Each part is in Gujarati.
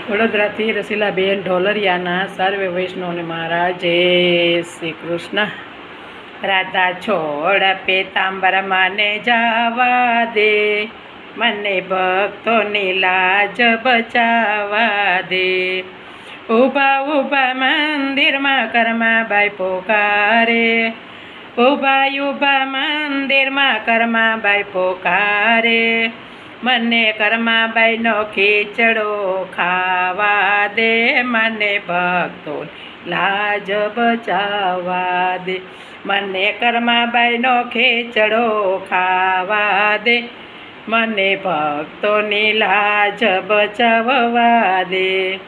વડોદરાથી રસીલાબેન ઢોલરિયાના સર્વે વૈષ્ણવને મારા જય શ્રી કૃષ્ણ. રાધા છોડ પીતાંબર મને જાવા દે, મને ભક્તોની લાજ બચાવા દે. ઊભા ઊભા મંદિરમાં કરમાબાઈ પોકારે, ઊભા મંદિરમાં કરમાબાઈ પોકારે. મને કરમાબાઈનો ખીચડો ખાવા દે, મને ભક્તો લાજ બચાવા દે. મને કરમાબાઈનો ખીચડો ખાવા દે, મને ભક્તોની લાજ બચાવવા દે.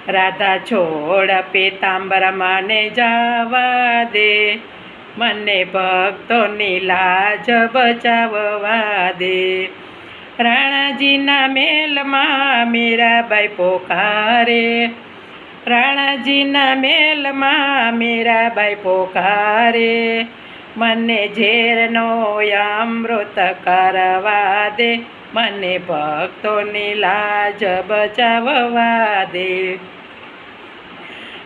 રાધા છોડ પીતાંબર મને જાવા દે, મને ભક્તોની લાજ બચાવવા દે. રાણાજીના મેલમાં મીરાબાઈ પોકારે, રાણાજીના મેલમાં મીરાબાઈ પોકારે. મને ઝેરનો અમૃત કરવા દે, મને ભક્તોની લાજ બચાવવા દે.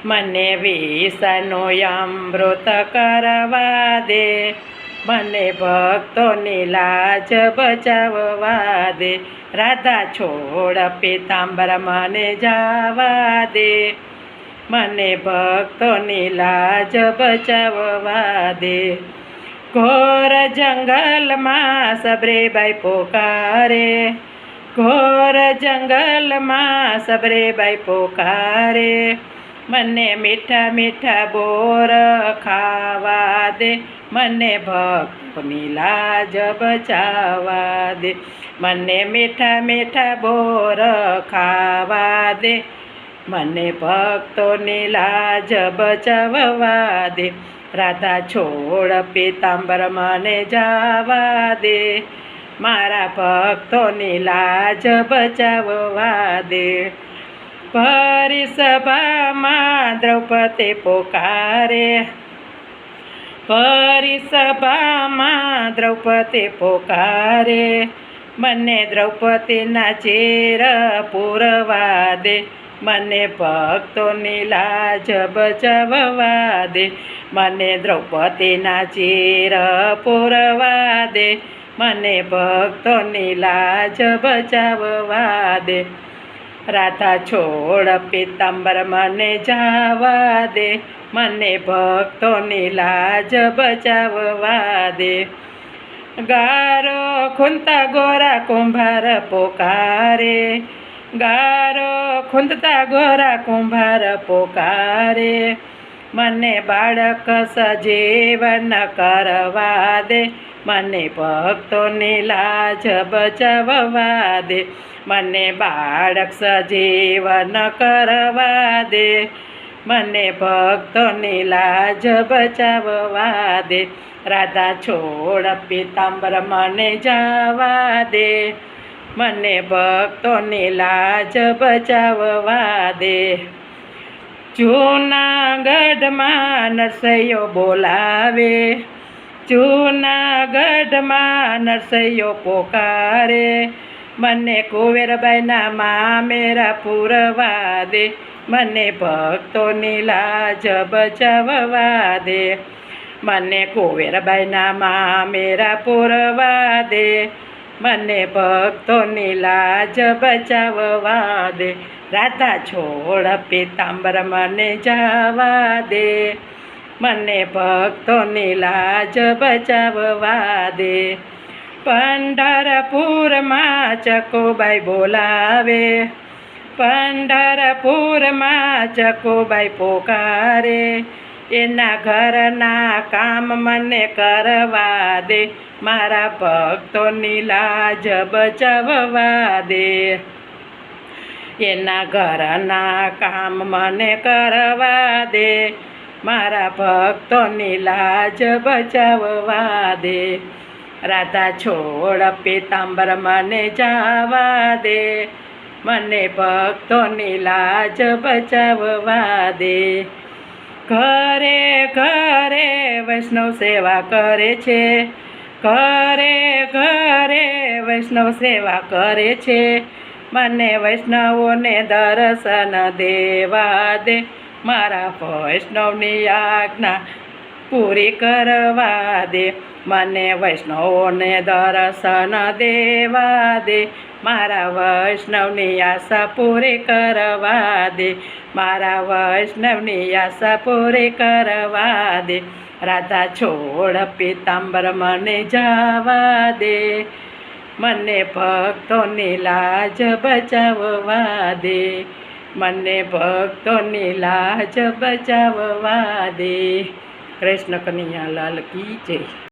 મને વિષનો અમૃત કરવા દે, મને ભક્તોની લાજ બચાવવા દે. રાધા છોડ પીતાંબર મને જાવા દે, મને ભક્તોની લાજ બચાવવા દે. ઘોર જંગલમાં સબરેબાઈ પોકારે, ઘોર જંગલમાં સબરેબાઈ પોકારે. મને મીઠા મીઠા બોર ખાવા દે, મને ભક્તોની લાજ બચાવવા દે. મને મીઠા મીઠા બોર ખાવા દે, મને ભક્તોની લાજ બચાવવા દે. રાધા છોડ પીતાંબર મને જાવા દે, મારા ભક્તોની લાજ બચાવવા દે. ભરી સભામાં દ્રૌપદી પોકારે, ભરી સભામાં દ્રૌપદી પોકારે. મને દ્રૌપદીના ચીર પૂરવા દે, મને ભક્તોની લાજ બચાવવા દે. મને દ્રૌપદીના ચીર પૂરવા દે, મને ભક્તોની લાજ બચાવવા દે. રાધા છોડ પીતાંબર મને જાવા દે, મને ભક્તોની લાજ બચાવવા દે. ગારો ખૂંદતા ગોરા કુંભાર પોકારે, ગારો ખૂંદતા ગોરા કુંભાર પોકારે. મને બાળક સજીવન કરવા દે, મને ભક્તોની લાજ બચાવવા દે. મને બાળક સજીવન કરવા દે, મને ભક્તોની લાજ બચાવવા દે. રાધા છોડ પીતાંબર મને જાવા દે, મને ભક્તોની લાજ બચાવવા દે. જૂનાગઢમાં નરસૈયો બોલાવે, જૂનાગઢમાં નરસૈયો પોકારે. મને કુંવરબાઈના મામેરા પૂરવા દે, મને ભક્તોની લાજ બચાવવા દે. મને કુંવરબાઈના મામેરા પૂરવા દે, મને ભક્તોની લાજ બચાવવા દે. રાધા છોડ પીતાંબર મને જાવા દે, મને ભક્તોની લાજ બચાવવા દે. પંઢરપુરમાં ચકુબાઈ બોલાવે, પંઢરપુરમાં ચકુબાઈ પોકારે. એના ઘરના કામ મને કરવા દે, મારા ભક્તોની લાજ બચાવવા દે. એના ઘરના કામ મને કરવા દે, મારા ભક્તોની લાજ બચાવવા દે. રાધા છોડ પીતાંબર મને જાવા દે, મને ભક્તોની લાજ બચાવવા દે. ઘરે ઘરે વૈષ્ણવ સેવા કરે છે, ઘરે ઘરે વૈષ્ણવ સેવા કરે છે. મને વૈષ્ણવોને દર્શન દેવા દે, મારા વૈષ્ણવની આજ્ઞા પૂરી કરવા દે. મને વૈષ્ણવોને દર્શન દેવા દે, મારા વૈષ્ણવની આશા પૂરી કરવા દે, મારા વૈષ્ણવની આશા પૂરી કરવા દે. રાધા છોડ પીતાંબર મને જવા દે, મને ભક્તોની લાજ બચાવવા દે, મને ભક્તોની લાજ બચાવવા દે. કૃષ્ણ કનૈયા લાલ કી જય.